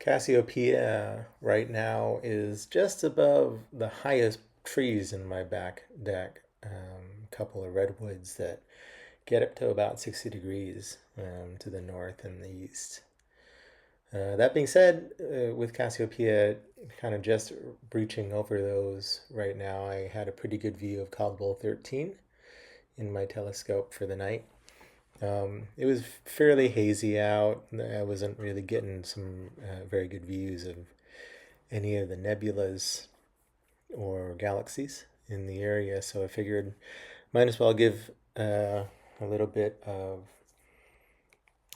Cassiopeia right now is just above the highest trees in my back deck. A couple of redwoods that get up to about 60 degrees to the north and the east. That being said, with Cassiopeia kind of just breaching over those right now, I had a pretty good view of Caldwell 13 in my telescope for the night. It was fairly hazy out. I wasn't really getting some very good views of any of the nebulas or galaxies in the area, so I figured might as well give a little bit of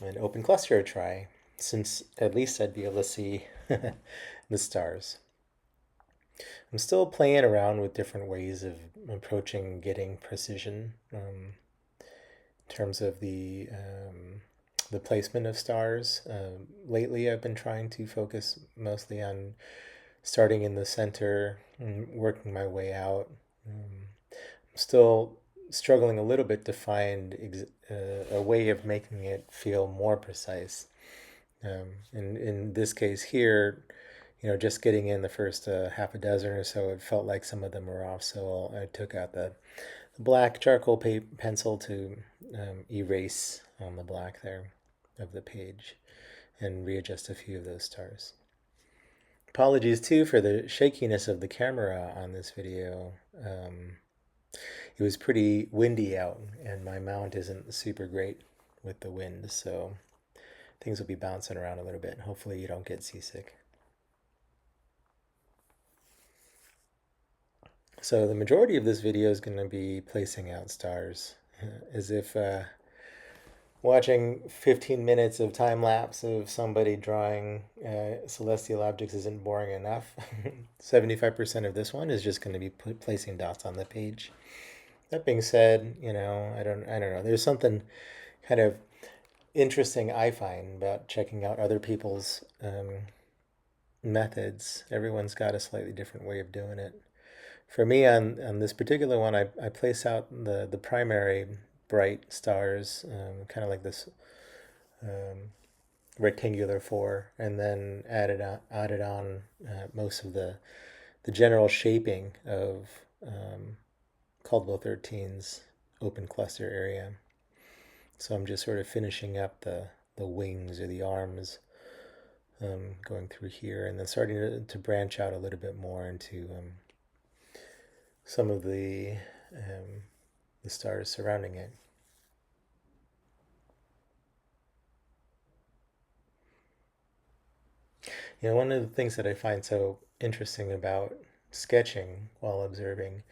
an open cluster a try, since at least I'd be able to see the stars. I'm still playing around with different ways of approaching getting precision in terms of the placement of stars. Lately, I've been trying to focus mostly on starting in the center and working my way out. I'm still struggling a little bit to find a way of making it feel more precise. In this case here, just getting in the first half a dozen or so, it felt like some of them were off. So I took out the black charcoal pencil to erase on the black there of the page and readjust a few of those stars. Apologies too for the shakiness of the camera on this video. It was pretty windy out and my mount isn't super great with the wind, so things will be bouncing around a little bit. Hopefully you don't get seasick. So the majority of this video is going to be placing out stars, as if watching 15 minutes of time lapse of somebody drawing celestial objects isn't boring enough. 75% of this one is just going to be placing dots on the page. That being said, I don't know. There's something kind of interesting I find about checking out other people's methods. Everyone's got a slightly different way of doing it. For me, on this particular one, I place out the primary bright stars, kind of like this rectangular four, and then added on most of the general shaping of Caldwell 13's open cluster area. So I'm just sort of finishing up the wings or the arms, going through here, and then starting to branch out a little bit more into some of the stars surrounding it. One of the things that I find so interesting about sketching while observing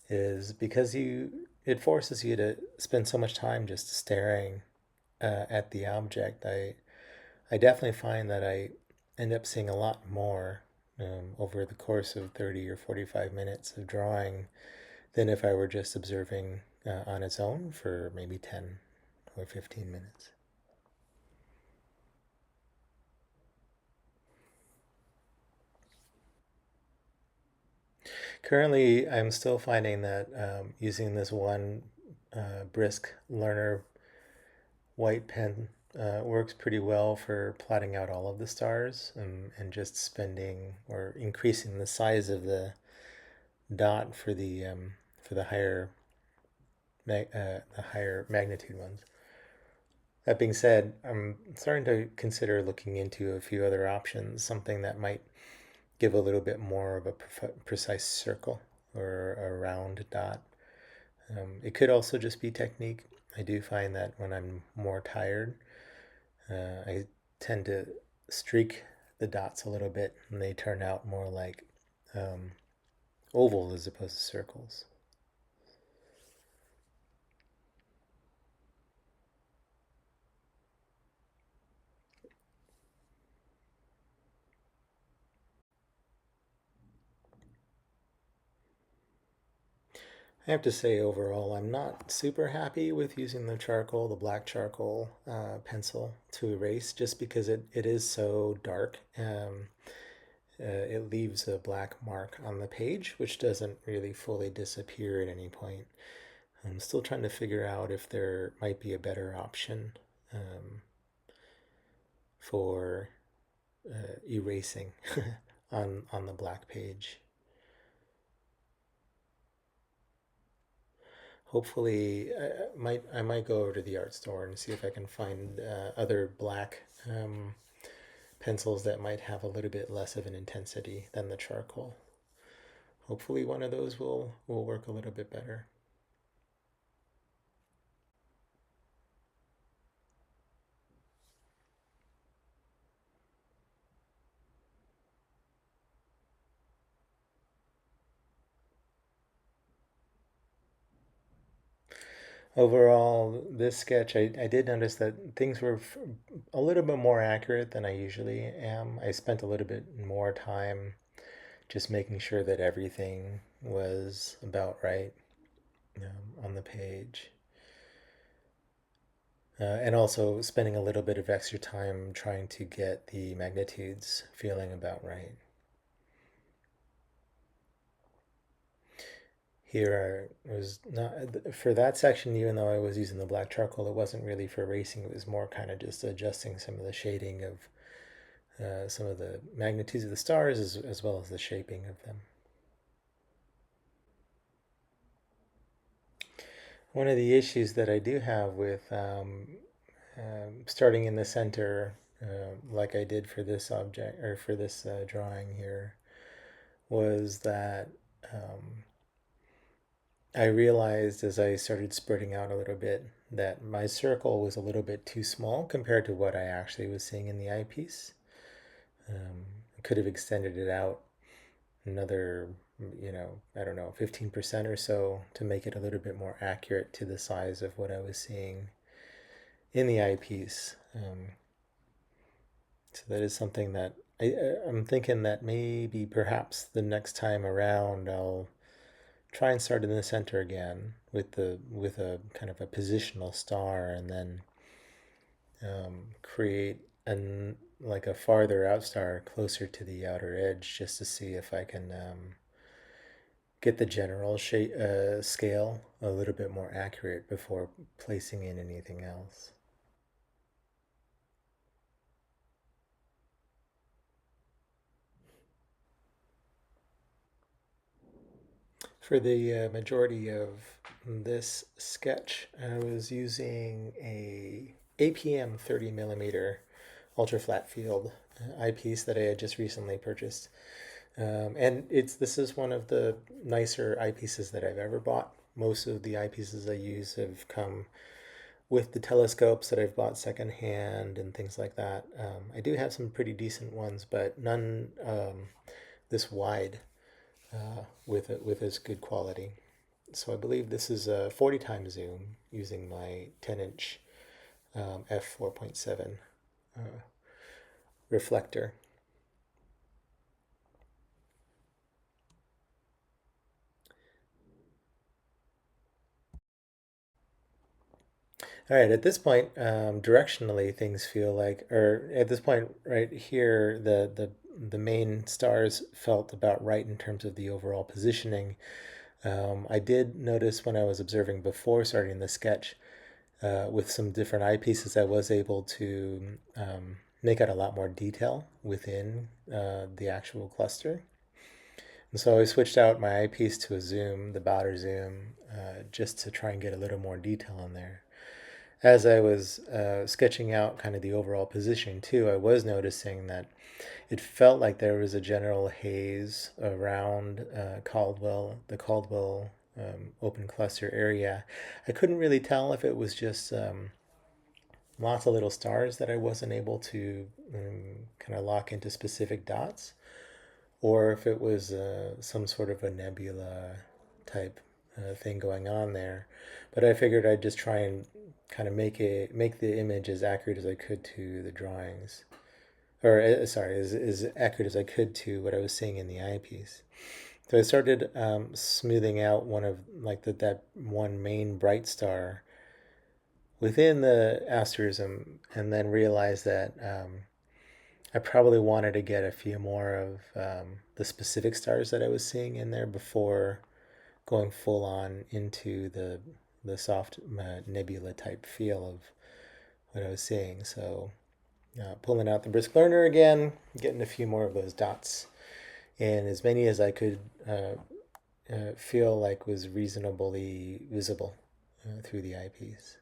is because it forces you to spend so much time just staring at the object. I definitely find that I end up seeing a lot more over the course of 30 or 45 minutes of drawing than if I were just observing on its own for maybe 10 or 15 minutes. Currently, I'm still finding that using this one brisk learner white pen works pretty well for plotting out all of the stars and just spending or increasing the size of the dot for the higher magnitude ones. That being said, I'm starting to consider looking into a few other options, something that might give a little bit more of a precise circle or a round dot. It could also just be technique. I do find that when I'm more tired, I tend to streak the dots a little bit and they turn out more like ovals as opposed to circles. I have to say, overall, I'm not super happy with using the black charcoal pencil to erase, just because it is so dark. It leaves a black mark on the page, which doesn't really fully disappear at any point. I'm still trying to figure out if there might be a better option for erasing on the black page. Hopefully, I might go over to the art store and see if I can find other black pencils that might have a little bit less of an intensity than the charcoal. Hopefully, one of those will work a little bit better. Overall, this sketch, I did notice that things were a little bit more accurate than I usually am. I spent a little bit more time just making sure that everything was about right on the page. And also spending a little bit of extra time trying to get the magnitudes feeling about right. Here was not for that section, even though I was using the black charcoal, it wasn't really for erasing. It was more kind of just adjusting some of the shading of some of the magnitudes of the stars as well as the shaping of them. One of the issues that I do have with starting in the center, like I did for this object or for this drawing here, was that I realized as I started spreading out a little bit that my circle was a little bit too small compared to what I actually was seeing in the eyepiece. I could have extended it out another, I don't know, 15% or so to make it a little bit more accurate to the size of what I was seeing in the eyepiece. So that is something that I'm thinking that maybe perhaps the next time around I'll try and start in the center again with a kind of a positional star, and then create an like a farther out star closer to the outer edge, just to see if I can get the general shape scale a little bit more accurate before placing in anything else. For the majority of this sketch, I was using a APM 30 millimeter ultra flat field eyepiece that I had just recently purchased. And this is one of the nicer eyepieces that I've ever bought. Most of the eyepieces I use have come with the telescopes that I've bought secondhand and things like that. I do have some pretty decent ones, but none this wide with as good quality. So I believe this is a 40 times zoom using my 10-inch f4.7 reflector. All right, at this point, directionally, things feel like, or at this point right here, the main stars felt about right in terms of the overall positioning. I did notice when I was observing before starting the sketch with some different eyepieces, I was able to make out a lot more detail within the actual cluster. And so I switched out my eyepiece to a zoom, the Baader zoom, just to try and get a little more detail in there. As I was sketching out kind of the overall position too, I was noticing that it felt like there was a general haze around the Caldwell open cluster area. I couldn't really tell if it was just lots of little stars that I wasn't able to kind of lock into specific dots, or if it was some sort of a nebula type thing going on there. But I figured I'd just try and kind of make the image as accurate as I could to the drawings, or sorry, as accurate as I could to what I was seeing in the eyepiece. So I started smoothing out one of like that one main bright star within the asterism, and then realized that I probably wanted to get a few more of the specific stars that I was seeing in there before going full on into the soft nebula type feel of what I was seeing. So Pulling out the brisk learner again, getting a few more of those dots, and as many as I could feel like was reasonably visible through the eyepiece.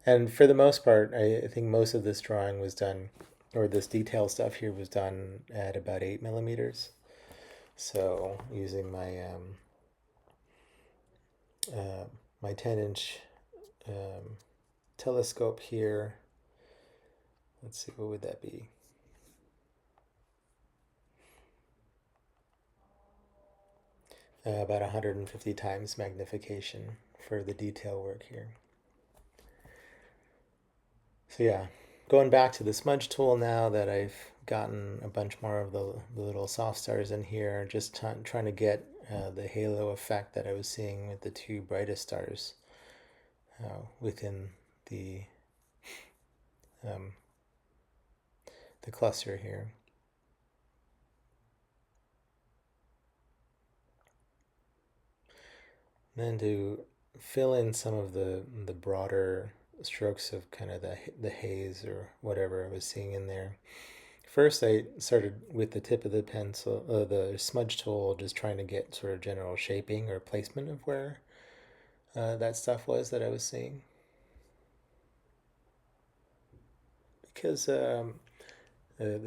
And for the most part, I think most of this drawing was done, or this detail stuff here was done at about 8 millimeters. So using my 10-inch telescope here. Let's see, what would that be? About 150 times magnification for the detail work here. So yeah, going back to the smudge tool now that I've gotten a bunch more of the little soft stars in here, just trying to get the halo effect that I was seeing with the two brightest stars within um, the cluster here. And then to fill in some of the broader strokes of kind of the haze or whatever I was seeing in there. First, I started with the tip of the pencil, the smudge tool, just trying to get sort of general shaping or placement of where that stuff was that I was seeing. Because the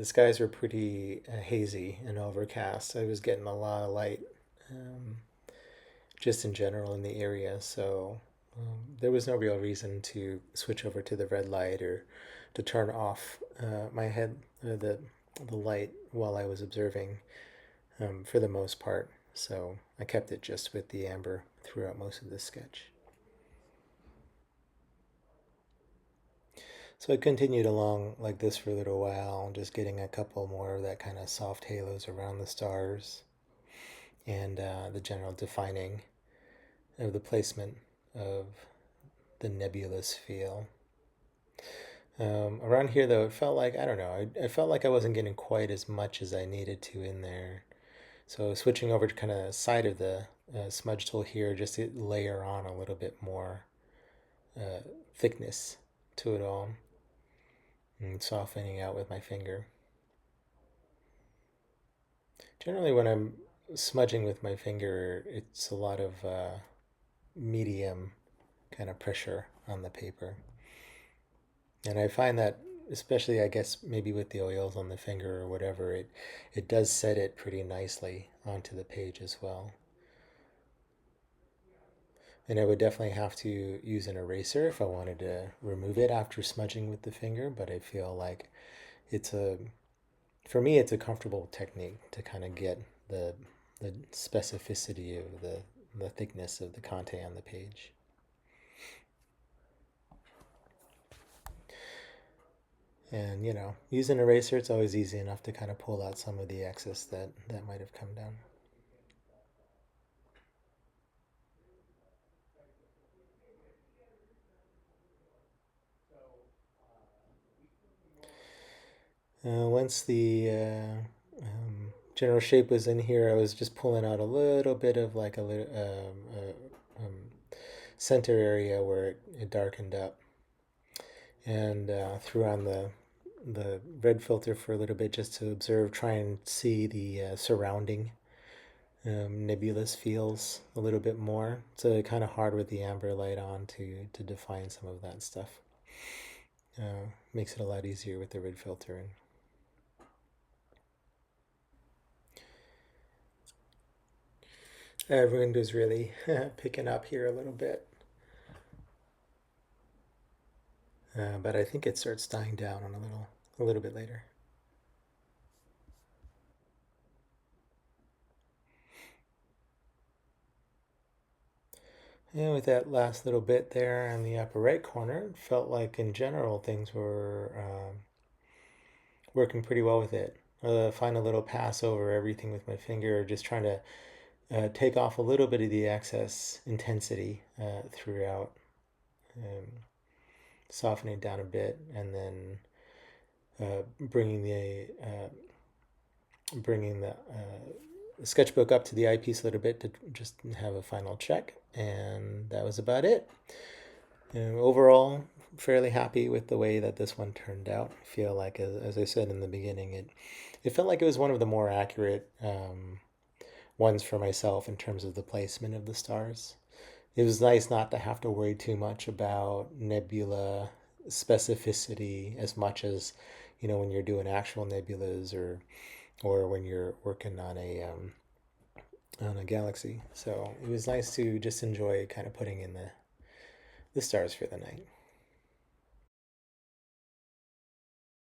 skies were pretty hazy and overcast. I was getting a lot of light um, just in general in the area, so there was no real reason to switch over to the red light or to turn off my head the light while I was observing for the most part. So I kept it just with the amber throughout most of this sketch. So I continued along like this for a little while, just getting a couple more of that kind of soft halos around the stars and the general defining of the placement of the nebulous feel. Around here, though, it felt like, I don't know, I felt like I wasn't getting quite as much as I needed to in there. So switching over to kind of side of the smudge tool here, just to layer on a little bit more uh, thickness to it all, and softening out with my finger. Generally, when I'm smudging with my finger, it's a lot of medium kind of pressure on the paper. And I find that, especially, I guess, maybe with the oils on the finger or whatever, it does set it pretty nicely onto the page as well. And I would definitely have to use an eraser if I wanted to remove it after smudging with the finger, but I feel like it's for me, it's a comfortable technique to kind of get the specificity of the thickness of the content on the page. And, using an eraser, it's always easy enough to kind of pull out some of the excess that might have come down. Once the general shape was in here, I was just pulling out a little bit of like a little center area where it darkened up, and threw on the red filter for a little bit just to observe, try and see the surrounding nebulous feels a little bit more. So kind of hard with the amber light on to define some of that stuff. Makes it a lot easier with the red filter. Wind is really picking up here a little bit. But I think it starts dying down on a little bit later. And with that last little bit there in the upper right corner, it felt like in general things were working pretty well with it. Find a little pass over everything with my finger, just trying to take off a little bit of the excess intensity throughout, softening down a bit, and then bringing the sketchbook up to the eyepiece a little bit to just have a final check, and that was about it. And overall, fairly happy with the way that this one turned out. I feel like, as I said in the beginning, it felt like it was one of the more accurate ones for myself in terms of the placement of the stars. It was nice not to have to worry too much about nebula specificity as much as, when you're doing actual nebulas, or when you're working on a galaxy. So it was nice to just enjoy kind of putting in the stars for the night.